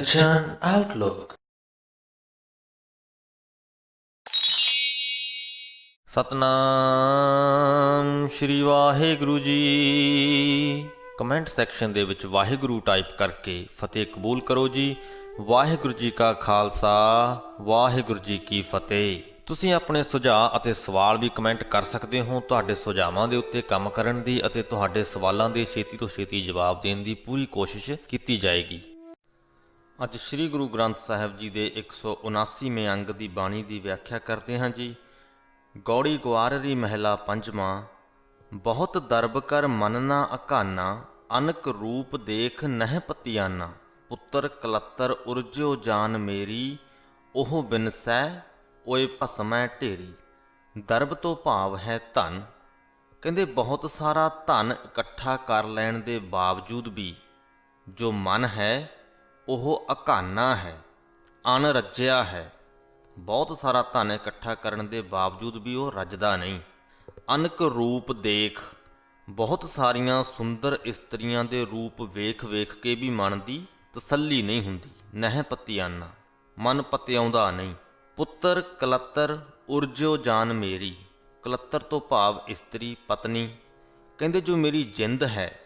Kanchan Outlook। Satnam Shri Waheguru ji. Comment section ਦੇ ਵਿੱਚ Waheguru type ਕਰਕੇ ਫਤਿਹ ਕਬੂਲ ਕਰੋ ਜੀ। ਵਾਹਿਗੁਰੂ ਜੀ ਕਾ ਖਾਲਸਾ, ਵਾਹਿਗੁਰੂ ਜੀ ਕੀ ਫਤਿਹ। ਤੁਸੀਂ ਆਪਣੇ ਸੁਝਾਅ ਅਤੇ ਸਵਾਲ ਵੀ ਕਮੈਂਟ ਕਰ ਸਕਦੇ ਹੋ। ਤੁਹਾਡੇ ਸੁਝਾਵਾਂ ਦੇ ਉੱਤੇ ਕੰਮ ਕਰਨ ਦੀ ਅਤੇ ਤੁਹਾਡੇ ਸਵਾਲਾਂ ਦੇ ਛੇਤੀ ਤੋਂ ਛੇਤੀ ਜਵਾਬ ਦੇਣ ਦੀ ਪੂਰੀ ਕੋਸ਼ਿਸ਼ ਕੀਤੀ ਜਾਏਗੀ। ਅੱਜ ਸ੍ਰੀ ਗੁਰੂ ਗ੍ਰੰਥ ਸਾਹਿਬ ਜੀ ਦੇ 179ਵੇਂ ਅੰਗ ਦੀ ਬਾਣੀ ਦੀ ਵਿਆਖਿਆ ਕਰਦੇ ਹਾਂ ਜੀ। ਗੌੜੀ ਗੁਆਰਰੀ ਮਹਿਲਾ ਪੰਜਵਾਂ। ਬਹੁਤ ਦਰਬ ਕਰ ਮਨ ਨਾ ਅਕਾਨਾ, ਅਨਕ ਰੂਪ ਦੇਖ ਨਹਿ ਪਤਿਆਨਾ। ਪੁੱਤਰ ਕਲੱਤਰ ਉਰਜਿਓ ਜਾਨ ਮੇਰੀ, ਉਹ ਬਿਨਸੈ ਓਏ ਭਸਮੈ ਢੇਰੀ। ਦਰਬ ਤੋਂ ਭਾਵ ਹੈ ਧਨ। ਕਹਿੰਦੇ ਬਹੁਤ ਸਾਰਾ ਧਨ ਇਕੱਠਾ ਕਰ ਲੈਣ ਦੇ ਬਾਵਜੂਦ ਵੀ ਜੋ ਮਨ ਹੈ ਉਹ ਅਕਾਨਾ ਹੈ, ਅਣਰਜਿਆ ਹੈ। ਬਹੁਤ ਸਾਰਾ ਧਨ ਇਕੱਠਾ ਕਰਨ ਦੇ ਬਾਵਜੂਦ ਵੀ ਉਹ ਰੱਜਦਾ ਨਹੀਂ। ਅਨਕ ਰੂਪ ਦੇਖ, ਬਹੁਤ ਸਾਰੀਆਂ ਸੁੰਦਰ ਇਸਤਰੀਆਂ ਦੇ ਰੂਪ ਵੇਖ ਵੇਖ ਕੇ ਵੀ ਮਨ ਦੀ ਤਸੱਲੀ ਨਹੀਂ ਹੁੰਦੀ। ਨਹਿ ਪਤਿਆਨਾ, ਮਨ ਪਤਿਆਉਂਦਾ ਨਹੀਂ। ਪੁੱਤਰ ਕਲੱਤਰ ਉਰਜਿਓ ਜਾਨ ਮੇਰੀ। ਕਲੱਤਰ ਤੋਂ ਭਾਵ ਇਸਤਰੀ, ਪਤਨੀ। ਕਹਿੰਦੇ ਜੋ ਮੇਰੀ ਜਿੰਦ ਹੈ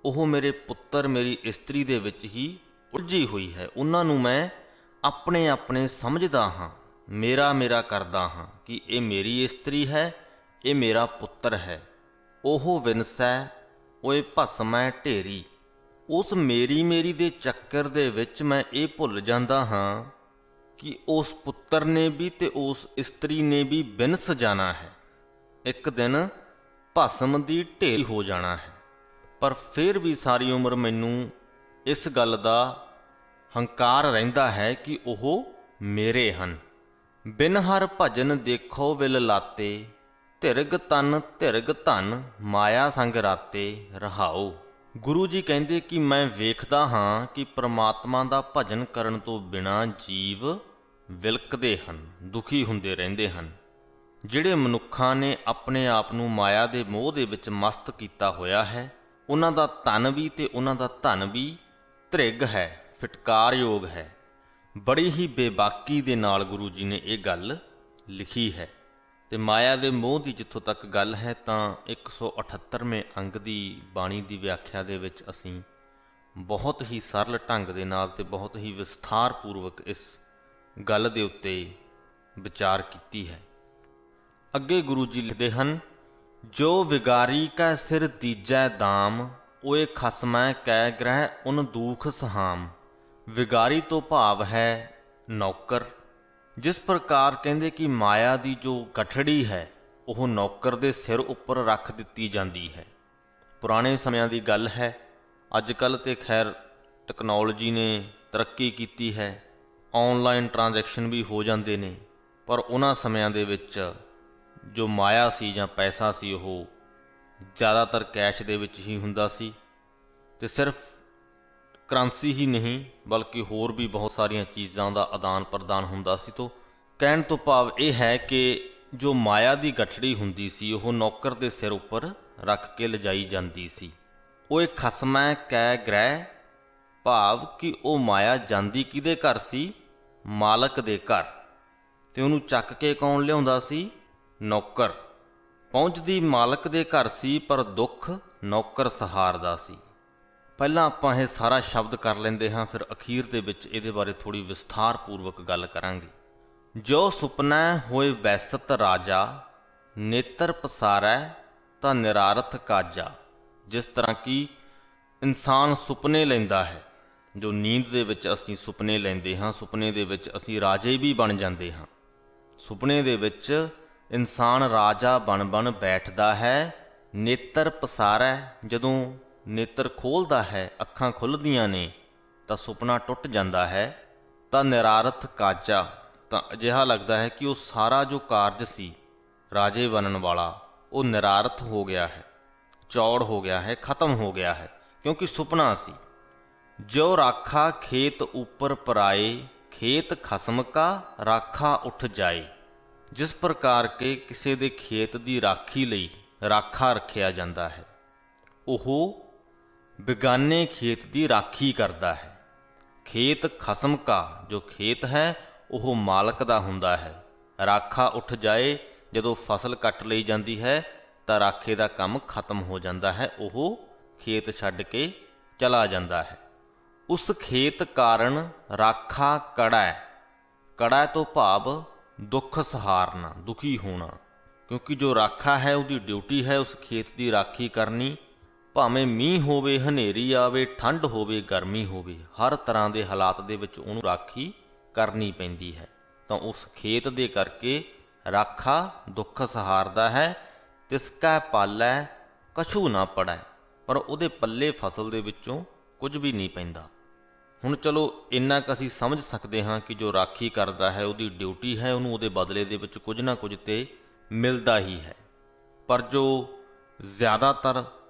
ਉਹ ਮੇਰੇ ਪੁੱਤਰ, ਮੇਰੀ ਇਸਤਰੀ ਦੇ ਵਿੱਚ ਹੀ ਉਲਝੀ ਹੋਈ ਹੈ। ਉਹਨਾਂ ਨੂੰ ਮੈਂ ਆਪਣੇ ਆਪਣੇ ਸਮਝਦਾ ਹਾਂ, ਮੇਰਾ ਮੇਰਾ ਕਰਦਾ ਹਾਂ ਕਿ ਇਹ ਮੇਰੀ ਇਸਤਰੀ ਹੈ, ਇਹ ਮੇਰਾ ਪੁੱਤਰ ਹੈ। ਉਹ ਵਿਨਸੈ ਓਏ ਭਸਮੈ ਢੇਰੀ। ਉਸ ਮੇਰੀ ਮੇਰੀ ਦੇ ਚੱਕਰ ਦੇ ਵਿੱਚ ਮੈਂ ਇਹ ਭੁੱਲ ਜਾਂਦਾ ਹਾਂ ਕਿ ਉਸ ਪੁੱਤਰ ਨੇ ਵੀ ਤੇ ਉਸ ਇਸਤਰੀ ਨੇ ਵੀ ਬਿਨਸ ਜਾਣਾ ਹੈ। ਇੱਕ ਦਿਨ ਭਸਮ ਦੀ ਢੇਰੀ ਹੋ ਜਾਣਾ ਹੈ। ਪਰ ਫਿਰ ਵੀ ਸਾਰੀ ਉਮਰ ਮੈਨੂੰ ਇਸ ਗੱਲ ਦਾ ਹੰਕਾਰ ਰਹਿੰਦਾ ਹੈ ਕਿ ਉਹ ਮੇਰੇ ਹਨ। ਬਿਨ ਹਰ ਭਜਨ ਦੇਖੋ ਵਿਲ ਲਾਤੇ, ਧਿਰਗ ਤਨ ਧਿਰਗ ਧਨ ਮਾਇਆ ਸੰਗ ਰਾਤੇ ਰਹਾਓ। ਗੁਰੂ ਜੀ ਕਹਿੰਦੇ ਕਿ ਮੈਂ ਵੇਖਦਾ ਹਾਂ ਕਿ ਪ੍ਰਮਾਤਮਾ ਦਾ ਭਜਨ ਕਰਨ ਤੋਂ ਬਿਨਾਂ ਜੀਵ ਵਿਲਕਦੇ ਹਨ, ਦੁਖੀ ਹੁੰਦੇ ਰਹਿੰਦੇ ਹਨ। ਜਿਹੜੇ ਮਨੁੱਖਾਂ ਨੇ ਆਪਣੇ ਆਪ ਨੂੰ ਮਾਇਆ ਦੇ ਮੋਹ ਦੇ ਵਿੱਚ ਮਸਤ ਕੀਤਾ ਹੋਇਆ ਹੈ, ਉਹਨਾਂ ਦਾ ਤਨ ਵੀ ਤੇ ਉਹਨਾਂ ਦਾ ਧਨ ਵੀ ਧ੍ਰਿਗ ਹੈ, ਫਿਟਕਾਰਯੋਗ ਹੈ। ਬੜੀ ਹੀ ਬੇਬਾਕੀ ਦੇ ਨਾਲ ਗੁਰੂ ਜੀ ਨੇ ਇਹ ਗੱਲ ਲਿਖੀ ਹੈ। ਤੇ ਮਾਇਆ ਦੇ ਮੋਹ ਦੀ ਜਿੱਥੋਂ ਤੱਕ ਗੱਲ ਹੈ ਤਾਂ 178ਵੇਂ ਅੰਗ ਦੀ ਬਾਣੀ ਦੀ ਵਿਆਖਿਆ ਦੇ ਵਿੱਚ ਅਸੀਂ ਬਹੁਤ ਹੀ ਸਰਲ ਢੰਗ ਦੇ ਨਾਲ ਤੇ ਬਹੁਤ ਹੀ ਵਿਸਥਾਰ ਪੂਰਵਕ ਇਸ ਗੱਲ ਦੇ ਉੱਤੇ ਵਿਚਾਰ ਕੀਤੀ ਹੈ। ਅੱਗੇ ਗੁਰੂ ਜੀ ਲਿਖਦੇ ਹਨ, ਜੋ ਵਿਗਾਰੀ ਕੈ ਸਿਰ ਦੀਜੈ ਦਾਮ, ਓਏ ਖਸਮੈ ਕੈ ਗ੍ਰਹਿ ਉਨ ਦੂਖ ਸਹਾਮ। ਵਿਗਾਰੀ ਤੋਂ ਭਾਵ ਹੈ ਨੌਕਰ। ਜਿਸ ਪ੍ਰਕਾਰ ਕਹਿੰਦੇ ਕਿ ਮਾਇਆ ਦੀ ਜੋ ਗਠੜੀ ਹੈ ਉਹ ਨੌਕਰ ਦੇ ਸਿਰ ਉੱਪਰ ਰੱਖ ਦਿੱਤੀ ਜਾਂਦੀ ਹੈ। ਪੁਰਾਣੇ ਸਮਿਆਂ ਦੀ ਗੱਲ ਹੈ। ਅੱਜ ਕੱਲ੍ਹ ਤੇ ਖੈਰ ਟੈਕਨੋਲੋਜੀ ਨੇ ਤਰੱਕੀ ਕੀਤੀ ਹੈ, ਆਨਲਾਈਨ ਟ੍ਰਾਂਜੈਕਸ਼ਨ ਵੀ ਹੋ ਜਾਂਦੇ ਨੇ। ਪਰ ਉਹਨਾਂ ਸਮਿਆਂ ਦੇ ਵਿੱਚ ਜੋ ਮਾਇਆ ਸੀ ਜਾਂ ਪੈਸਾ ਸੀ ਉਹ ਜ਼ਿਆਦਾਤਰ ਕੈਸ਼ ਦੇ ਵਿੱਚ ਹੀ ਹੁੰਦਾ ਸੀ। ਤੇ ਸਿਰਫ ਕਰੰਸੀ ਹੀ ਨਹੀਂ ਬਲਕਿ ਹੋਰ ਵੀ ਬਹੁਤ ਸਾਰੀਆਂ ਚੀਜ਼ਾਂ ਦਾ ਆਦਾਨ ਪ੍ਰਦਾਨ ਹੁੰਦਾ ਸੀ। ਤੋਂ ਕਹਿਣ ਤੋਂ ਭਾਵ ਇਹ ਹੈ ਕਿ ਜੋ ਮਾਇਆ ਦੀ ਗਠੜੀ ਹੁੰਦੀ ਸੀ ਉਹ ਨੌਕਰ ਦੇ ਸਿਰ ਉੱਪਰ ਰੱਖ ਕੇ ਲਿਜਾਈ ਜਾਂਦੀ ਸੀ। ਉਹ ਇੱਕ ਖਸਮੈ ਕੈ ਗ੍ਰਹਿ, ਭਾਵ ਕਿ ਉਹ ਮਾਇਆ ਜਾਂਦੀ ਕਿਹਦੇ ਘਰ ਸੀ? ਮਾਲਕ ਦੇ ਘਰ। ਤੇ ਉਹਨੂੰ ਚੱਕ ਕੇ ਕੌਣ ਲਿਆਉਂਦਾ ਸੀ? ਨੌਕਰ। ਪਹੁੰਚਦੀ ਮਾਲਕ ਦੇ ਘਰ ਸੀ ਪਰ ਦੁੱਖ ਨੌਕਰ ਸਹਾਰਦਾ ਸੀ। ਪਹਿਲਾਂ ਆਪਾਂ ਇਹ ਸਾਰਾ ਸ਼ਬਦ ਕਰ ਲੈਂਦੇ ਹਾਂ, ਫਿਰ ਅਖੀਰ ਦੇ ਵਿੱਚ ਇਹਦੇ ਬਾਰੇ ਥੋੜ੍ਹੀ ਵਿਸਥਾਰ ਪੂਰਵਕ ਗੱਲ ਕਰਾਂਗੇ। ਜੋ ਸੁਪਨੈ ਹੋਏ ਵੈਸਤ ਰਾਜਾ, ਨੇਤਰ ਪਸਾਰੈ ਤਾਂ ਨਿਰਾਰਥ ਕਾਜਾ। ਜਿਸ ਤਰ੍ਹਾਂ ਕਿ ਇਨਸਾਨ ਸੁਪਨੇ ਲੈਂਦਾ ਹੈ, ਜੋ ਨੀਂਦ ਦੇ ਵਿੱਚ ਅਸੀਂ ਸੁਪਨੇ ਲੈਂਦੇ ਹਾਂ, ਸੁਪਨੇ ਦੇ ਵਿੱਚ ਅਸੀਂ ਰਾਜੇ ਵੀ ਬਣ ਜਾਂਦੇ ਹਾਂ। ਸੁਪਨੇ ਦੇ ਵਿੱਚ ਇਨਸਾਨ ਰਾਜਾ ਬਣ ਬੈਠਦਾ ਹੈ। ਨੇਤਰ ਪਸਾਰੈ, ਜਦੋਂ ਨੇਤਰ ਖੋਲ੍ਹਦਾ ਹੈ, ਅੱਖਾਂ ਖੁੱਲ੍ਹਦੀਆਂ ਨੇ ਤਾਂ ਸੁਪਨਾ ਟੁੱਟ ਜਾਂਦਾ ਹੈ। ਤਾਂ ਨਿਰਾਰਥ ਕਾਜਾ, ਤਾਂ ਅਜਿਹਾ ਲੱਗਦਾ ਹੈ ਕਿ ਉਹ ਸਾਰਾ ਜੋ ਕਾਰਜ ਸੀ ਰਾਜੇ ਬਣਨ ਵਾਲਾ ਉਹ ਨਿਰਾਰਥ ਹੋ ਗਿਆ ਹੈ, ਚੌੜ ਹੋ ਗਿਆ ਹੈ, ਖਤਮ ਹੋ ਗਿਆ ਹੈ, ਕਿਉਂਕਿ ਸੁਪਨਾ ਸੀ। ਜੋ ਰਾਖਾ ਖੇਤ ਉੱਪਰ ਪਰਾਏ, ਖੇਤ ਖਸਮ ਕਾ ਰਾਖਾ ਉੱਠ ਜਾਏ। ਜਿਸ ਪ੍ਰਕਾਰ ਕੇ ਕਿਸੇ ਦੇ ਖੇਤ ਦੀ ਰਾਖੀ ਲਈ ਰਾਖਾ ਰੱਖਿਆ ਜਾਂਦਾ ਹੈ, ਉਹ ਬਿਗਾਨੇ ਖੇਤ ਦੀ ਰਾਖੀ ਕਰਦਾ ਹੈ। खेत खसम का, जो खेत है ਉਹ ਮਾਲਕ ਦਾ ਹੁੰਦਾ ਹੈ। ਰਾਖਾ ਉੱਠ ਜਾਏ, ਜਦੋਂ ਫਸਲ ਕੱਟ ਲਈ ਜਾਂਦੀ ਹੈ ਤਾਂ ਰਾਖੇ ਦਾ ਕੰਮ ਖਤਮ ਹੋ ਜਾਂਦਾ ਹੈ, ਉਹ ਖੇਤ ਛੱਡ ਕੇ ਚਲਾ ਜਾਂਦਾ ਹੈ। ਉਸ ਖੇਤ ਕਾਰਨ ਰਾਖਾ ਕੜਾ ਹੈ। ਕੜਾ ਤੋਂ ਭਾਵ ਦੁੱਖ ਸਹਾਰਨਾ, ਦੁਖੀ ਹੋਣਾ, ਕਿਉਂਕਿ ਜੋ ਰਾਖਾ ਹੈ ਉਹਦੀ ਡਿਊਟੀ ਹੈ ਉਸ ਖੇਤ ਦੀ ਰਾਖੀ ਕਰਨੀ। ਭਾਵੇਂ ਮੀਂਹ ਹੋਵੇ, ਹਨੇਰੀ ਆਵੇ, ਠੰਡ ਹੋਵੇ, ਗਰਮੀ ਹੋਵੇ, ਹਰ ਤਰ੍ਹਾਂ ਦੇ ਹਾਲਾਤ ਦੇ ਵਿੱਚ ਉਹਨੂੰ ਰਾਖੀ ਕਰਨੀ ਪੈਂਦੀ ਹੈ। ਤਾਂ ਉਸ ਖੇਤ ਦੇ ਕਰਕੇ ਰਾਖਾ ਦੁੱਖ ਸਹਾਰਦਾ ਹੈ। ਤਿਸ ਕੈ ਪਾਲੈ ਕਛੂ ਨਾ ਪੜੈ, ਪਰ ਉਹਦੇ ਪੱਲੇ ਫਸਲ ਦੇ ਵਿੱਚੋਂ ਕੁਝ ਵੀ ਨਹੀਂ ਪੈਂਦਾ। ਹੁਣ ਚਲੋ ਇੰਨਾ ਕੁ ਅਸੀਂ ਸਮਝ ਸਕਦੇ ਹਾਂ ਕਿ ਜੋ ਰਾਖੀ ਕਰਦਾ ਹੈ ਉਹਦੀ ਡਿਊਟੀ ਹੈ, ਉਹਨੂੰ ਉਹਦੇ ਬਦਲੇ ਦੇ ਵਿੱਚ ਕੁਝ ਨਾ ਕੁਝ ਤੇ ਮਿਲਦਾ ਹੀ ਹੈ। ਪਰ ਜੋ ਜ਼ਿਆਦਾਤਰ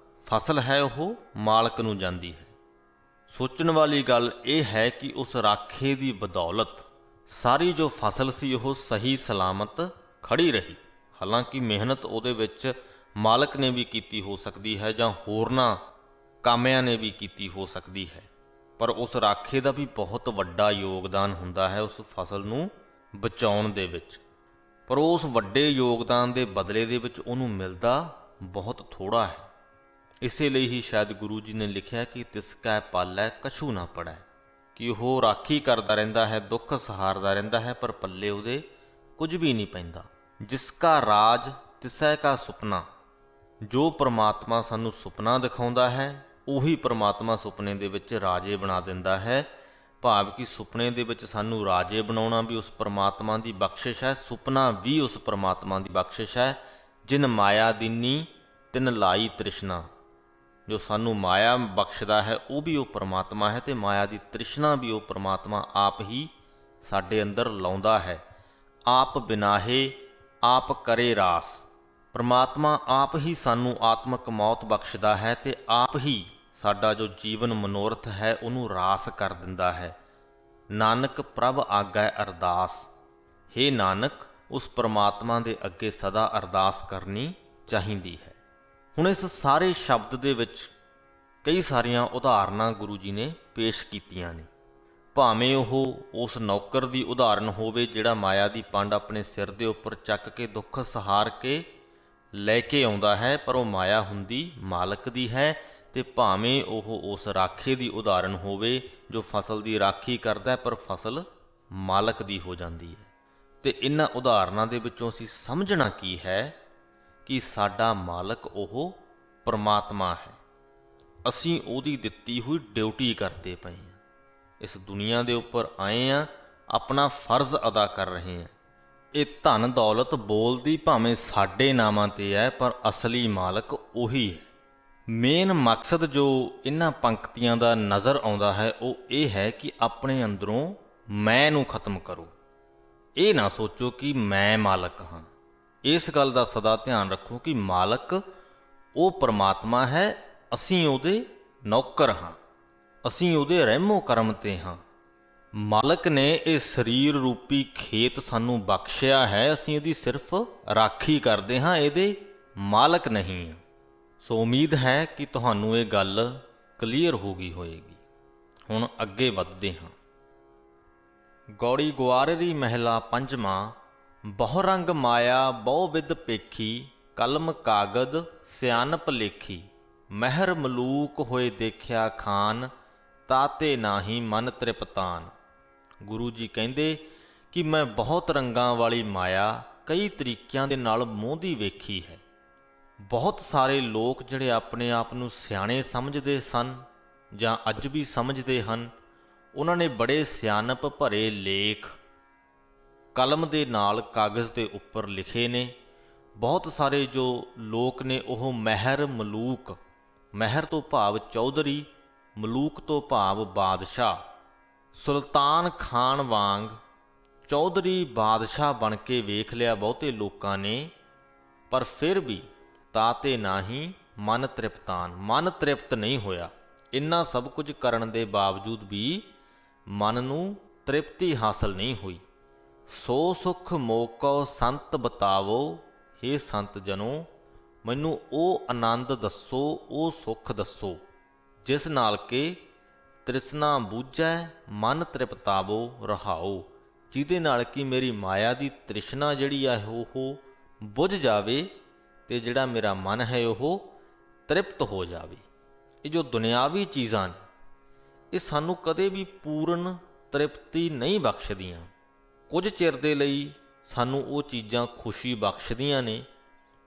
ਫਸਲ ਹੈ ਉਹ ਮਾਲਕ ਨੂੰ ਜਾਂਦੀ ਹੈ। ਸੋਚਣ ਵਾਲੀ ਗੱਲ ਇਹ ਹੈ ਕਿ ਉਸ ਰਾਖੇ ਦੀ ਬਦੌਲਤ ਸਾਰੀ ਜੋ ਫਸਲ ਸੀ ਉਹ ਸਹੀ ਸਲਾਮਤ ਖੜੀ ਰਹੀ। ਹਾਲਾਂਕਿ ਮਿਹਨਤ ਉਹਦੇ ਵਿੱਚ ਮਾਲਕ ਨੇ ਵੀ ਕੀਤੀ ਹੋ ਸਕਦੀ ਹੈ ਜਾਂ ਹੋਰਨਾਂ ਕਾਮਿਆਂ ਨੇ ਵੀ ਕੀਤੀ ਹੋ ਸਕਦੀ ਹੈ, ਪਰ ਉਸ ਰਾਖੇ ਦਾ ਵੀ ਬਹੁਤ ਵੱਡਾ ਯੋਗਦਾਨ ਹੁੰਦਾ ਹੈ ਉਸ ਫਸਲ ਨੂੰ ਬਚਾਉਣ ਦੇ ਵਿੱਚ। ਪਰ ਉਸ ਵੱਡੇ ਯੋਗਦਾਨ ਦੇ ਬਦਲੇ ਦੇ ਵਿੱਚ ਉਹਨੂੰ ਮਿਲਦਾ ਬਹੁਤ ਥੋੜ੍ਹਾ ਹੈ। ਇਸੇ ਲਈ ਹੀ ਸ਼ਾਇਦ ਗੁਰੂ ਜੀ ਨੇ ਲਿਖਿਆ ਕਿ ਤਿਸ ਕੈ ਪਾਲੈ ਕਛੂ ਨਾ ਪੜੈ, ਕਿ ਉਹ ਰਾਖੀ ਕਰਦਾ ਰਹਿੰਦਾ ਹੈ, ਦੁੱਖ ਸਹਾਰਦਾ ਰਹਿੰਦਾ ਹੈ, ਪਰ ਪੱਲੇ ਉਹਦੇ ਕੁਝ ਵੀ ਨਹੀਂ ਪੈਂਦਾ। ਜਿਸ ਕਾ ਰਾਜ ਤਿਸੈ ਕਾ ਸੁਪਨਾ, ਜੋ ਪ੍ਰਮਾਤਮਾ ਸਾਨੂੰ ਸੁਪਨਾ ਦਿਖਾਉਂਦਾ ਹੈ ਉਹੀ ਪ੍ਰਮਾਤਮਾ ਸੁਪਨੇ ਦੇ ਵਿੱਚ ਰਾਜੇ ਬਣਾ ਦਿੰਦਾ ਹੈ। ਭਾਵ ਕਿ ਸੁਪਨੇ ਦੇ ਵਿੱਚ ਸਾਨੂੰ ਰਾਜੇ ਬਣਾਉਣਾ ਵੀ ਉਸ ਪ੍ਰਮਾਤਮਾ ਦੀ ਬਖਸ਼ਿਸ਼ ਹੈ, ਸੁਪਨਾ ਵੀ ਉਸ ਪ੍ਰਮਾਤਮਾ ਦੀ ਬਖਸ਼ਿਸ਼ ਹੈ। ਜਿਨ ਮਾਇਆ ਦੀਨੀ ਤਿਨ ਲਾਈ ਤ੍ਰਿਸ਼ਨਾ, ਜੋ ਸਾਨੂੰ ਮਾਇਆ ਬਖਸ਼ਦਾ ਹੈ ਉਹ ਵੀ ਉਹ ਪ੍ਰਮਾਤਮਾ ਹੈ, ਅਤੇ ਮਾਇਆ ਦੀ ਤ੍ਰਿਸ਼ਨਾ ਵੀ ਉਹ ਪ੍ਰਮਾਤਮਾ ਆਪ ਹੀ ਸਾਡੇ ਅੰਦਰ ਲਾਉਂਦਾ ਹੈ। ਆਪ ਬਿਨਾਹੇ ਆਪ ਕਰੇ ਰਾਸ, ਪ੍ਰਮਾਤਮਾ ਆਪ ਹੀ ਸਾਨੂੰ ਆਤਮਕ ਮੌਤ ਬਖਸ਼ਦਾ ਹੈ ਅਤੇ ਆਪ ਹੀ ਸਾਡਾ ਜੋ ਜੀਵਨ ਮਨੋਰਥ ਹੈ ਉਹਨੂੰ ਰਾਸ ਕਰ ਦਿੰਦਾ ਹੈ। ਨਾਨਕ ਪ੍ਰਭ ਆਗੈ ਅਰਦਾਸ, ਹੇ ਨਾਨਕ ਉਸ ਪ੍ਰਮਾਤਮਾ ਦੇ ਅੱਗੇ ਸਦਾ ਅਰਦਾਸ ਕਰਨੀ ਚਾਹੀਦੀ ਹੈ। ਹੁਣ ਇਸ ਸਾਰੇ ਸ਼ਬਦ ਦੇ ਵਿੱਚ ਕਈ ਸਾਰੀਆਂ ਉਦਾਹਰਨਾਂ ਗੁਰੂ ਜੀ ਨੇ ਪੇਸ਼ ਕੀਤੀਆਂ ਨੇ। ਭਾਵੇਂ ਉਹ ਉਸ ਨੌਕਰ ਦੀ ਉਦਾਹਰਨ ਹੋਵੇ ਜਿਹੜਾ ਮਾਇਆ ਦੀ ਪੰਡ ਆਪਣੇ ਸਿਰ ਦੇ ਉੱਪਰ ਚੱਕ ਕੇ ਦੁੱਖ ਸਹਾਰ ਕੇ ਲੈ ਕੇ ਆਉਂਦਾ ਹੈ, ਪਰ ਉਹ ਮਾਇਆ ਹੁੰਦੀ ਮਾਲਕ ਦੀ ਹੈ। ਅਤੇ ਭਾਵੇਂ ਉਹ ਉਸ ਰਾਖੇ ਦੀ ਉਦਾਹਰਨ ਹੋਵੇ ਜੋ ਫਸਲ ਦੀ ਰਾਖੀ ਕਰਦਾ ਹੈ, ਪਰ ਫਸਲ ਮਾਲਕ ਦੀ ਹੋ ਜਾਂਦੀ ਹੈ। ਅਤੇ ਇਹਨਾਂ ਉਦਾਹਰਨਾਂ ਦੇ ਵਿੱਚੋਂ ਅਸੀਂ ਸਮਝਣਾ ਕੀ ਹੈ ਕਿ ਸਾਡਾ ਮਾਲਕ ਉਹ ਪਰਮਾਤਮਾ ਹੈ। ਅਸੀਂ ਉਹਦੀ ਦਿੱਤੀ ਹੋਈ ਡਿਊਟੀ ਕਰਦੇ ਪਏ ਹਾਂ, ਇਸ ਦੁਨੀਆ ਦੇ ਉੱਪਰ ਆਏ ਹਾਂ, ਆਪਣਾ ਫਰਜ਼ ਅਦਾ ਕਰ ਰਹੇ ਹਾਂ। ਇਹ ਧਨ ਦੌਲਤ ਬੋਲਦੀ ਭਾਵੇਂ ਸਾਡੇ ਨਾਮਾਂ 'ਤੇ ਹੈ, ਪਰ ਅਸਲੀ ਮਾਲਕ ਉਹੀ ਹੈ। ਮੇਨ ਮਕਸਦ ਜੋ ਇਹਨਾਂ ਪੰਕਤੀਆਂ ਦਾ ਨਜ਼ਰ ਆਉਂਦਾ ਹੈ ਉਹ ਇਹ ਹੈ ਕਿ ਆਪਣੇ ਅੰਦਰੋਂ ਮੈਂ ਨੂੰ ਖਤਮ ਕਰੋ। ਇਹ ਨਾ ਸੋਚੋ ਕਿ ਮੈਂ ਮਾਲਕ ਹਾਂ। ਇਸ ਗੱਲ ਦਾ ਸਦਾ ਧਿਆਨ ਰੱਖੋ ਕਿ ਮਾਲਕ ਉਹ ਪਰਮਾਤਮਾ ਹੈ, ਅਸੀਂ ਉਹਦੇ ਨੌਕਰ ਹਾਂ, ਅਸੀਂ ਉਹਦੇ ਰਹਿਮੋ ਕਰਮ 'ਤੇ ਹਾਂ। ਮਾਲਕ ਨੇ ਇਹ ਸਰੀਰ ਰੂਪੀ ਖੇਤ ਸਾਨੂੰ ਬਖਸ਼ਿਆ ਹੈ, ਅਸੀਂ ਇਹਦੀ ਸਿਰਫ ਰਾਖੀ ਕਰਦੇ ਹਾਂ, ਇਹਦੇ ਮਾਲਕ ਨਹੀਂ ਹਾਂ। ਸੋ ਉਮੀਦ ਹੈ ਕਿ ਤੁਹਾਨੂੰ ਇਹ ਗੱਲ ਕਲੀਅਰ ਹੋ ਗਈ ਹੋਏਗੀ। ਹੁਣ ਅੱਗੇ ਵੱਧਦੇ ਹਾਂ। ਗੌੜੀ ਗੁਆਰਰੀ ਮਹਿਲਾ ਪੰਜਵਾਂ। ਬਹੁ ਰੰਗ ਮਾਇਆ ਬਹੁ ਵਿਦ ਪੇਖੀ, ਕਲਮ ਕਾਗਦ ਸਿਆਨਪ ਲੇਖੀ। ਮਹਿਰ ਮਲੂਕ ਹੋਏ ਦੇਖਿਆ ਖਾਨ, ਤਾਤੇ ਨਾਹੀ ਮਨ ਤ੍ਰਿਪਤਾਨ। ਗੁਰੂ ਜੀ ਕਹਿੰਦੇ ਕਿ ਮੈਂ ਬਹੁਤ ਰੰਗਾਂ ਵਾਲੀ ਮਾਇਆ ਕਈ ਤਰੀਕਿਆਂ ਦੇ ਨਾਲ ਮੋਹਦੀ ਵੇਖੀ ਹੈ। ਬਹੁਤ ਸਾਰੇ ਲੋਕ ਜਿਹੜੇ ਆਪਣੇ ਆਪ ਨੂੰ ਸਿਆਣੇ ਸਮਝਦੇ ਸਨ ਜਾਂ ਅੱਜ ਵੀ ਸਮਝਦੇ ਹਨ, ਉਹਨਾਂ ਨੇ ਬੜੇ ਸਿਆਣਪ ਭਰੇ ਲੇਖ ਕਲਮ ਦੇ ਨਾਲ ਕਾਗਜ਼ ਦੇ ਉੱਪਰ ਲਿਖੇ ਨੇ। ਬਹੁਤ ਸਾਰੇ ਜੋ ਲੋਕ ਨੇ ਉਹ ਮਹਿਰ ਮਲੂਕ, ਮਹਿਰ ਤੋਂ ਭਾਵ ਚੌਧਰੀ, ਮਲੂਕ ਤੋਂ ਭਾਵ ਬਾਦਸ਼ਾਹ, ਸੁਲਤਾਨ ਖਾਨ ਵਾਂਗ ਚੌਧਰੀ ਬਾਦਸ਼ਾਹ ਬਣ ਕੇ ਵੇਖ ਲਿਆ ਬਹੁਤੇ ਲੋਕਾਂ ਨੇ, ਪਰ ਫਿਰ ਵੀ ਤਾਤੇ ਨਾਹੀ ਮਨ ਤ੍ਰਿਪਤਾਨ, ਮਨ ਤ੍ਰਿਪਤ ਨਹੀਂ ਹੋਇਆ। ਇੰਨਾ ਸਭ ਕੁਝ ਕਰਨ ਦੇ ਬਾਵਜੂਦ ਵੀ ਮਨ ਨੂੰ ਤ੍ਰਿਪਤੀ ਹਾਸਲ ਨਹੀਂ ਹੋਈ। ਸੋ ਸੁਖ ਮੋਕੋ ਸੰਤ ਬਤਾਵੋ, ਹੇ ਸੰਤ ਜਨੋ ਮੈਨੂੰ ਉਹ ਆਨੰਦ ਦੱਸੋ, ਉਹ ਸੁੱਖ ਦੱਸੋ ਜਿਸ ਨਾਲ ਕਿ ਤ੍ਰਿਸ਼ਨਾ ਬੂਝੈ ਮਨ ਤ੍ਰਿਪਤਾਵੋ ਰਹਾਓ, ਜਿਹਦੇ ਨਾਲ ਕਿ ਮੇਰੀ ਮਾਇਆ ਦੀ ਤ੍ਰਿਸ਼ਨਾ ਜਿਹੜੀ ਆ ਉਹ ਬੁੱਝ ਜਾਵੇ ਤੇ ਜਿਹੜਾ ਮੇਰਾ ਮਨ ਹੈ ਉਹ ਤ੍ਰਿਪਤ ਹੋ ਜਾਵੇ। ਇਹ ਜੋ ਦੁਨਿਆਵੀ ਚੀਜ਼ਾਂ ਨੇ ਇਹ ਸਾਨੂੰ ਕਦੇ ਵੀ ਪੂਰਨ ਤ੍ਰਿਪਤੀ ਨਹੀਂ ਬਖਸ਼ਦੀਆਂ। ਕੁਝ ਚਿਰ ਦੇ ਲਈ ਸਾਨੂੰ ਉਹ ਚੀਜ਼ਾਂ ਖੁਸ਼ੀ ਬਖਸ਼ਦੀਆਂ ਨੇ,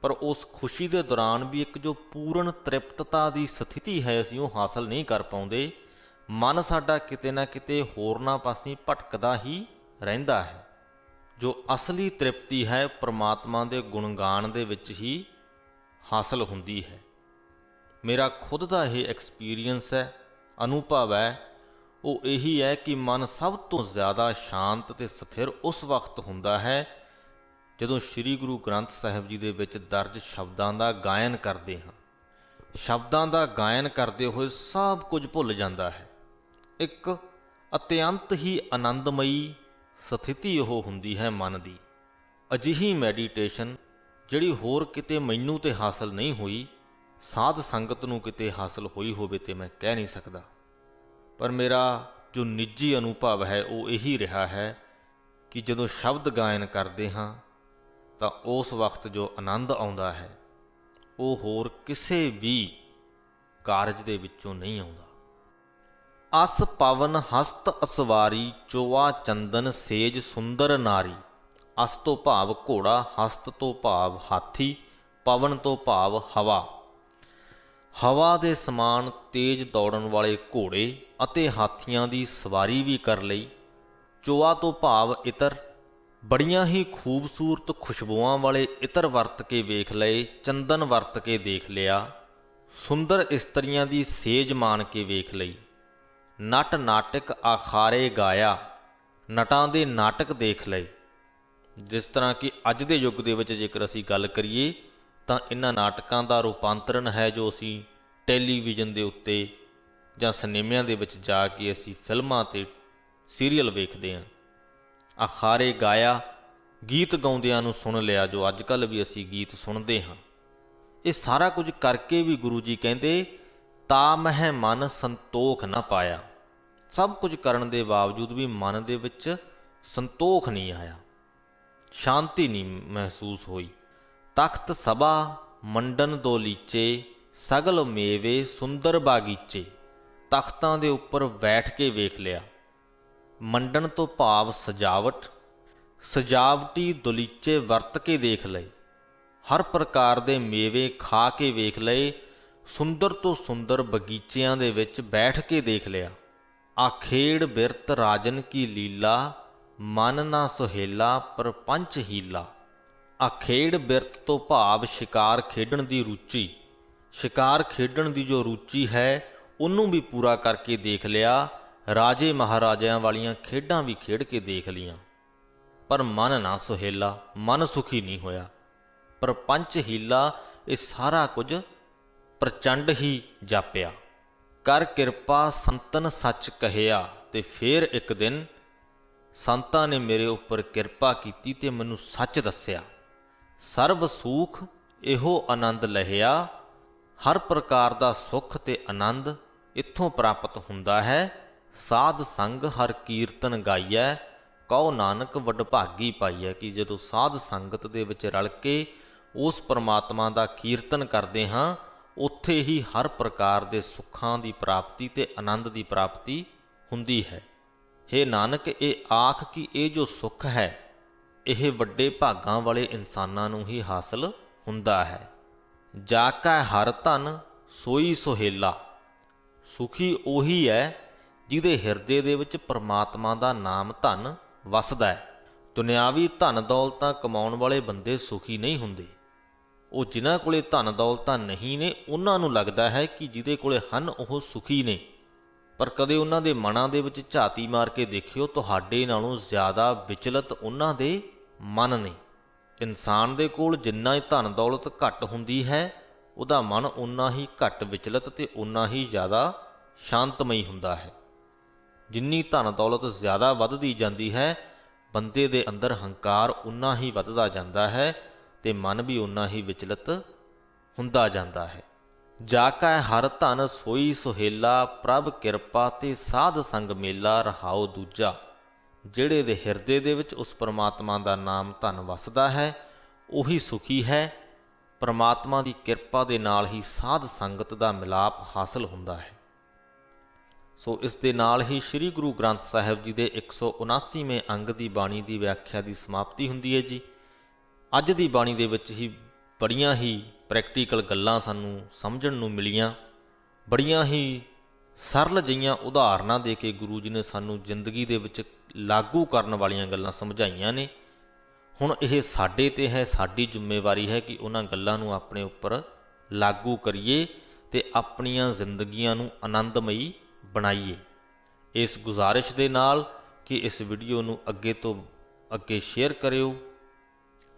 ਪਰ ਉਸ ਖੁਸ਼ੀ ਦੇ ਦੌਰਾਨ ਵੀ ਇੱਕ ਜੋ ਪੂਰਨ ਤ੍ਰਿਪਤਤਾ ਦੀ ਸਥਿਤੀ ਹੈ ਅਸੀਂ ਉਹ ਹਾਸਲ ਨਹੀਂ ਕਰ ਪਾਉਂਦੇ। ਮਨ ਸਾਡਾ ਕਿਤੇ ਨਾ ਕਿਤੇ ਹੋਰਨਾਂ ਪਾਸੇ ਭਟਕਦਾ ਹੀ ਰਹਿੰਦਾ ਹੈ। ਜੋ ਅਸਲੀ ਤ੍ਰਿਪਤੀ ਹੈ ਪ੍ਰਮਾਤਮਾ ਦੇ ਗੁਣਗਾਨ ਦੇ ਵਿੱਚ ਹੀ ਹਾਸਲ ਹੁੰਦੀ ਹੈ। ਮੇਰਾ ਖੁਦ ਦਾ ਇਹ ਐਕਸਪੀਰੀਅੰਸ ਹੈ, ਅਨੁਭਵ ਹੈ, ਉਹ ਇਹੀ ਹੈ ਕਿ ਮਨ ਸਭ ਤੋਂ ਜ਼ਿਆਦਾ ਸ਼ਾਂਤ ਅਤੇ ਸਥਿਰ ਉਸ ਵਕਤ ਹੁੰਦਾ ਹੈ ਜਦੋਂ ਸ੍ਰੀ ਗੁਰੂ ਗ੍ਰੰਥ ਸਾਹਿਬ ਜੀ ਦੇ ਵਿੱਚ ਦਰਜ ਸ਼ਬਦਾਂ ਦਾ ਗਾਇਨ ਕਰਦੇ ਹਾਂ। ਸ਼ਬਦਾਂ ਦਾ ਗਾਇਨ ਕਰਦੇ ਹੋਏ ਸਭ ਕੁਝ ਭੁੱਲ ਜਾਂਦਾ ਹੈ। ਇੱਕ ਅਤਿਅੰਤ ਹੀ ਆਨੰਦਮਈ ਸਥਿਤੀ ਉਹ ਹੁੰਦੀ ਹੈ ਮਨ ਦੀ। ਅਜਿਹੀ ਮੈਡੀਟੇਸ਼ਨ ਜਿਹੜੀ ਹੋਰ ਕਿਤੇ ਮੈਨੂੰ ਤੇ ਹਾਸਲ ਨਹੀਂ ਹੋਈ, ਸਾਧ ਸੰਗਤ ਨੂੰ ਕਿਤੇ ਹਾਸਲ ਹੋਈ ਹੋਵੇ ਤੇ ਮੈਂ ਕਹਿ ਨਹੀਂ ਸਕਦਾ, ਪਰ ਮੇਰਾ ਜੋ ਨਿੱਜੀ ਅਨੁਭਵ ਹੈ ਉਹ ਇਹੀ ਰਿਹਾ ਹੈ ਕਿ ਜਦੋਂ ਸ਼ਬਦ ਗਾਇਨ ਕਰਦੇ ਹਾਂ ਤਾਂ ਉਸ ਵਕਤ ਜੋ ਆਨੰਦ ਆਉਂਦਾ ਹੈ ਉਹ ਹੋਰ ਕਿਸੇ ਵੀ ਕਾਰਜ ਦੇ ਵਿੱਚੋਂ ਨਹੀਂ ਆਉਂਦਾ। ਅਸ ਪਵਨ ਹਸਤ ਅਸਵਾਰੀ, ਚੋਆ ਚੰਦਨ ਸੇਜ ਸੁੰਦਰ ਨਾਰੀ। ਅਸ ਤੋਂ ਭਾਵ ਘੋੜਾ, ਹਸਤ ਤੋਂ ਭਾਵ ਹਾਥੀ, ਪਵਨ ਤੋਂ ਭਾਵ ਹਵਾ। ਹਵਾ ਦੇ ਸਮਾਨ ਤੇਜ਼ ਦੌੜਨ ਵਾਲੇ ਘੋੜੇ ਅਤੇ ਹਾਥੀਆਂ ਦੀ ਸਵਾਰੀ ਵੀ ਕਰ ਲਈ। ਚੋਆ ਤੋਂ ਭਾਵ ਇਤਰ, ਬੜੀਆਂ ਹੀ ਖੂਬਸੂਰਤ ਖੁਸ਼ਬੂਆਂ ਵਾਲੇ ਇਤਰ ਵਰਤ ਕੇ ਵੇਖ ਲਏ, ਚੰਦਨ ਵਰਤ ਕੇ ਦੇਖ ਲਿਆ। ਸੁੰਦਰ ਇਸਤਰੀਆਂ ਦੀ ਸੇਜ ਮਾਣ ਕੇ ਵੇਖ ਲਈ। ਨਟ ਨਾਟਕ ਆਖਾਰੇ ਗਾਇਆ, ਨਟਾਂ ਦੇ ਨਾਟਕ ਦੇਖ ਲਏ। ਜਿਸ ਤਰ੍ਹਾਂ ਕਿ ਅੱਜ ਦੇ ਯੁੱਗ ਦੇ ਵਿੱਚ ਜੇਕਰ ਅਸੀਂ ਗੱਲ ਕਰੀਏ ਤਾਂ ਇਹਨਾਂ ਨਾਟਕਾਂ ਦਾ ਰੂਪਾਂਤਰਨ ਹੈ ਜੋ ਅਸੀਂ ਟੈਲੀਵਿਜ਼ਨ ਦੇ ਉੱਤੇ ਜਾਂ ਸਿਨੇਮਿਆਂ ਦੇ ਵਿੱਚ ਜਾ ਕੇ ਅਸੀਂ ਫਿਲਮਾਂ ਤੇ ਸੀਰੀਅਲ ਵੇਖਦੇ ਹਾਂ। ਅਖਾਰੇ ਗਾਇਆ, ਗੀਤ ਗਾਉਂਦਿਆਂ ਨੂੰ ਸੁਣ ਲਿਆ, ਜੋ ਅੱਜ ਕੱਲ੍ਹ ਵੀ ਅਸੀਂ ਗੀਤ ਸੁਣਦੇ ਹਾਂ। ਇਹ ਸਾਰਾ ਕੁਝ ਕਰਕੇ ਵੀ ਗੁਰੂ ਜੀ ਕਹਿੰਦੇ ਤਾ ਮਹਿ ਮਨ ਸੰਤੋਖ ਨਾ ਪਾਇਆ। ਸਭ ਕੁਝ ਕਰਨ ਦੇ ਬਾਵਜੂਦ ਵੀ ਮਨ ਦੇ ਵਿੱਚ ਸੰਤੋਖ ਨਹੀਂ ਆਇਆ, ਸ਼ਾਂਤੀ ਨਹੀਂ ਮਹਿਸੂਸ ਹੋਈ। ਤਖਤ ਸਭਾ ਮੰਡਨ ਦੋ ਲੀਚੇ, ਸਗਲ ਮੇਵੇ ਸੁੰਦਰ ਬਾਗੀਚੇ। ਤਖਤਾਂ ਦੇ ਉੱਪਰ ਬੈਠ ਕੇ ਵੇਖ ਲਿਆ। ਮੰਡਨ ਤੋਂ ਭਾਵ ਸਜਾਵਟ, ਸਜਾਵਟੀ ਦਲੀਚੇ ਵਰਤ ਕੇ ਦੇਖ ਲਏ। ਹਰ ਪ੍ਰਕਾਰ ਦੇ ਮੇਵੇ ਖਾ ਕੇ ਵੇਖ ਲਏ। ਸੁੰਦਰ ਤੋਂ ਸੁੰਦਰ ਬਗੀਚਿਆਂ ਦੇ ਵਿੱਚ ਬੈਠ ਕੇ ਦੇਖ ਲਿਆ। ਆਖੇੜ ਬਿਰਤ ਰਾਜਨ ਕੀ ਲੀਲਾ, ਮਨ ਨਾ ਸੁਹੇਲਾ ਪਰ ਪੰਚ ਹੀਲਾ। ਆਖੇੜ ਬਿਰਤ ਤੋਂ ਭਾਵ ਸ਼ਿਕਾਰ ਖੇਡਣ ਦੀ ਰੁਚੀ। ਸ਼ਿਕਾਰ ਖੇਡਣ ਦੀ ਜੋ ਰੁਚੀ ਹੈ ਉਹਨੂੰ ਵੀ ਪੂਰਾ ਕਰਕੇ ਦੇਖ ਲਿਆ। ਰਾਜੇ ਮਹਾਰਾਜਿਆਂ ਵਾਲੀਆਂ ਖੇਡਾਂ ਵੀ ਖੇਡ ਕੇ ਦੇਖ ਲਈਆਂ, ਪਰ ਮਨ ਨਾ ਸੁਹੇਲਾ, ਮਨ ਸੁਖੀ ਨਹੀਂ ਹੋਇਆ। ਪਰ ਪੰਚ ਹੀਲਾ, ਇਹ ਸਾਰਾ ਕੁਝ ਪ੍ਰਚੰਡ ਹੀ ਜਾਪਿਆ। ਕਰ ਕਿਰਪਾ ਸੰਤਨ ਸੱਚ ਕਹਿਆ। ਤੇ ਫਿਰ ਇੱਕ ਦਿਨ ਸੰਤਾਂ ਨੇ ਮੇਰੇ ਉੱਪਰ ਕਿਰਪਾ ਕੀਤੀ ਤੇ ਮੈਨੂੰ ਸੱਚ ਦੱਸਿਆ। ਸਰਬ ਸੂਖ ਇਹੋ ਆਨੰਦ ਲਹਿਆ। ਹਰ ਪ੍ਰਕਾਰ ਦਾ ਸੁੱਖ ਤੇ ਆਨੰਦ ਇੱਥੋਂ ਪ੍ਰਾਪਤ ਹੁੰਦਾ ਹੈ। ਸਾਧ ਸੰਗ ਹਰ ਕੀਰਤਨ ਗਾਈਐ, ਕਹੋ ਨਾਨਕ ਵਡਭਾਗੀ ਪਾਈਐ। ਕਿ ਜਦੋਂ ਸਾਧ ਸੰਗਤ ਦੇ ਵਿੱਚ ਰਲ ਕੇ ਉਸ ਪਰਮਾਤਮਾ ਦਾ ਕੀਰਤਨ ਕਰਦੇ ਹਾਂ, ਉੱਥੇ ਹੀ ਹਰ ਪ੍ਰਕਾਰ ਦੇ ਸੁੱਖਾਂ ਦੀ ਪ੍ਰਾਪਤੀ ਤੇ ਆਨੰਦ ਦੀ ਪ੍ਰਾਪਤੀ ਹੁੰਦੀ ਹੈ। ਹੇ ਨਾਨਕ, ਇਹ ਆਖ ਕਿ ਇਹ ਜੋ ਸੁੱਖ ਹੈ ਇਹ ਵੱਡੇ ਭਾਗਾਂ ਵਾਲੇ ਇਨਸਾਨਾਂ ਨੂੰ ਹੀ ਹਾਸਲ ਹੁੰਦਾ ਹੈ। ਜਾ ਕੈ ਹਰ ਧਨ ਸੋਈ ਸੁਹੇਲਾ। ਸੁਖੀ ਉਹੀ ਹੈ ਜਿਹਦੇ ਹਿਰਦੇ ਦੇ ਵਿੱਚ ਪਰਮਾਤਮਾ ਦਾ ਨਾਮ ਧਨ ਵਸਦਾ ਹੈ। ਦੁਨਿਆਵੀ ਧਨ ਦੌਲਤਾਂ ਕਮਾਉਣ ਵਾਲੇ ਬੰਦੇ ਸੁਖੀ ਨਹੀਂ ਹੁੰਦੇ। ਉਹ ਜਿਨ੍ਹਾਂ ਕੋਲੇ ਧਨ ਦੌਲਤਾਂ ਨਹੀਂ ਨੇ ਉਹਨਾਂ ਨੂੰ ਲੱਗਦਾ ਹੈ ਕਿ ਜਿਹਦੇ ਕੋਲੇ ਹਨ ਉਹ ਸੁਖੀ ਨੇ, ਪਰ ਕਦੇ ਉਹਨਾਂ ਦੇ ਮਨਾਂ ਦੇ ਵਿੱਚ ਝਾਤੀ ਮਾਰ ਕੇ ਦੇਖਿਓ, ਤੁਹਾਡੇ ਨਾਲੋਂ ਜ਼ਿਆਦਾ ਵਿਚਲਤ ਉਹਨਾਂ ਦੇ ਮਨ ਨੇ। ਇਨਸਾਨ ਦੇ ਕੋਲ ਜਿੰਨਾ ਹੀ ਧਨ ਦੌਲਤ ਘੱਟ ਹੁੰਦੀ ਹੈ ਉਹਦਾ ਮਨ ਓਨਾ ਹੀ ਘੱਟ ਵਿਚਲਤ ਤੇ ਓਨਾ ਹੀ ਜ਼ਿਆਦਾ ਸ਼ਾਂਤਮਈ ਹੁੰਦਾ ਹੈ। ਜਿੰਨੀ ਧਨ ਦੌਲਤ ਜ਼ਿਆਦਾ ਵੱਧਦੀ ਜਾਂਦੀ ਹੈ ਬੰਦੇ ਦੇ ਅੰਦਰ ਹੰਕਾਰ ਓਨਾ ਹੀ ਵੱਧਦਾ ਜਾਂਦਾ ਹੈ ਤੇ ਮਨ ਵੀ ਓਨਾ ਹੀ ਵਿਚਲਤ ਹੁੰਦਾ ਜਾਂਦਾ ਹੈ। ਜਾ ਕੈ ਹਰ ਧਨ ਸੋਈ ਸੁਹੇਲਾ, ਪ੍ਰਭ ਕਿਰਪਾ ਤੇ ਸਾਧ ਸੰਗ ਮੇਲਾ। ਰਹਾਉ ਦੂਜਾ, ਜਿਹੜੇ ਦੇ ਹਿਰਦੇ ਦੇ ਵਿੱਚ ਉਸ ਪਰਮਾਤਮਾ ਦਾ ਨਾਮ ਧਨ ਵਸਦਾ ਹੈ ਉਹੀ ਸੁਖੀ ਹੈ। ਪਰਮਾਤਮਾ ਦੀ ਕਿਰਪਾ ਦੇ ਨਾਲ ਹੀ ਸਾਧ ਸੰਗਤ ਦਾ ਮਿਲਾਪ ਹਾਸਲ ਹੁੰਦਾ ਹੈ। ਸੋ ਇਸ ਦੇ ਨਾਲ ਹੀ ਸ੍ਰੀ ਗੁਰੂ ਗ੍ਰੰਥ ਸਾਹਿਬ ਜੀ ਦੇ 179ਵੇਂ ਅੰਗ ਦੀ ਬਾਣੀ ਦੀ ਵਿਆਖਿਆ ਦੀ ਸਮਾਪਤੀ ਹੁੰਦੀ ਹੈ ਜੀ। ਅੱਜ ਦੀ ਬਾਣੀ ਦੇ ਵਿੱਚ ਹੀ ਬੜੀਆਂ ਹੀ ਪ੍ਰੈਕਟੀਕਲ ਗੱਲਾਂ ਸਾਨੂੰ ਸਮਝਣ ਨੂੰ ਮਿਲੀਆਂ। ਬੜੀਆਂ ਹੀ ਸਰਲ ਜਿਹੀਆਂ ਉਦਾਹਰਨਾਂ ਦੇ ਕੇ ਗੁਰੂ ਜੀ ਨੇ ਸਾਨੂੰ ਜ਼ਿੰਦਗੀ ਦੇ ਵਿੱਚ ਲਾਗੂ ਕਰਨ ਵਾਲੀਆਂ ਗੱਲਾਂ ਸਮਝਾਈਆਂ ਨੇ। ਹੁਣ ਇਹ ਸਾਡੇ 'ਤੇ ਹੈ, ਸਾਡੀ ਜ਼ਿੰਮੇਵਾਰੀ ਹੈ ਕਿ ਉਹਨਾਂ ਗੱਲਾਂ ਨੂੰ ਆਪਣੇ ਉੱਪਰ ਲਾਗੂ ਕਰੀਏ ਤੇ ਆਪਣੀਆਂ ਜ਼ਿੰਦਗੀਆਂ ਨੂੰ ਆਨੰਦਮਈ ਬਣਾਈਏ। ਇਸ ਗੁਜ਼ਾਰਿਸ਼ ਦੇ ਨਾਲ ਕਿ ਇਸ ਵੀਡੀਓ ਨੂੰ ਅੱਗੇ ਤੋਂ ਅੱਗੇ ਸ਼ੇਅਰ ਕਰਿਓ,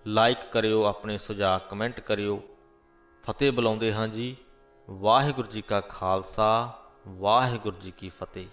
ਲਾਈਕ ਕਰਿਓ, ਆਪਣੇ ਸੁਝਾਅ ਕਮੈਂਟ ਕਰਿਓ। ਫਤਿਹ ਬੁਲਾਉਂਦੇ ਹਾਂ ਜੀ। ਵਾਹਿਗੁਰੂ ਜੀ ਕਾ ਖਾਲਸਾ, ਵਾਹਿਗੁਰੂ ਜੀ ਕੀ ਫਤਿਹ।